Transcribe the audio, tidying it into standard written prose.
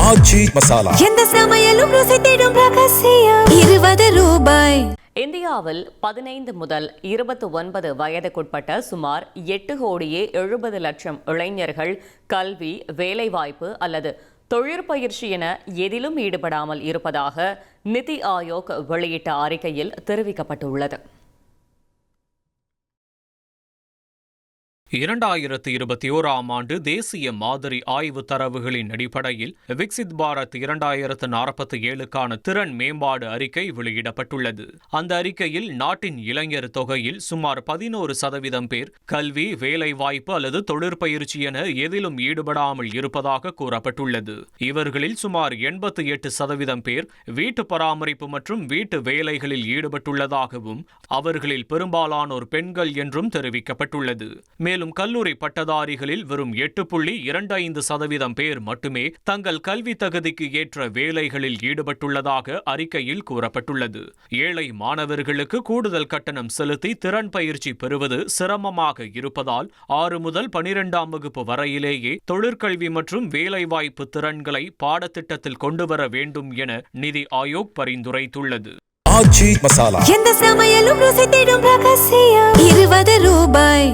ஆச்சி மசாலா எந்த சமையலும் ருசி தேடும் ரகசியம் 20 ரூபாய். இந்தியாவில் 15 முதல் 29 வயதுக்குட்பட்ட சுமார் 8,70,00,000 இளைஞர்கள் கல்வி, வேலைவாய்ப்பு அல்லது தொழிற்பயிற்சி என எதிலும் ஈடுபடாமல் இருப்பதாக நிதி ஆயோக் வெளியிட்ட அறிக்கையில் தெரிவிக்கப்பட்டுள்ளது. 2021 ஆண்டு தேசிய மாதிரி ஆய்வு தரவுகளின் அடிப்படையில் விக்சித் பாரத் 2047க்கான திறன் மேம்பாடு அறிக்கை வெளியிடப்பட்டுள்ளது. அந்த அறிக்கையில் நாட்டின் இளைஞர் தொகையில் சுமார் 11% பேர் கல்வி, வேலைவாய்ப்பு அல்லது தொழிற்பயிற்சி என எதிலும் ஈடுபடாமல் இருப்பதாக கூறப்பட்டுள்ளது. இவர்களில் சுமார் 88% பேர் வீட்டு பராமரிப்பு மற்றும் வீட்டு வேலைகளில் ஈடுபட்டுள்ளதாகவும் அவர்களில் பெரும்பாலானோர் பெண்கள் என்றும் தெரிவிக்கப்பட்டுள்ளது. மேலும் கல்லூரி பட்டதாரிகளில் வெறும் 8.25% பேர் மட்டுமே தங்கள் கல்வி தகுதிக்கு ஏற்ற வேலைகளில் ஈடுபட்டுள்ளதாக அறிக்கையில் கூறப்பட்டுள்ளது. ஏழை மாணவர்களுக்கு கூடுதல் கட்டணம் செலுத்தி திறன் பயிற்சி பெறுவது சிரமமாக இருப்பதால் 6 முதல் 12ஆம் வகுப்பு வரையிலேயே தொழிற்கல்வி மற்றும் வேலைவாய்ப்பு திறன்களை பாடத்திட்டத்தில் கொண்டுவர வேண்டும் என நிதி ஆயோக் பரிந்துரைத்துள்ளது. ஆச்சி மசாலா எந்த சமையலும் ருசி தேடும் ரகசியம் 20 ரூபாய்.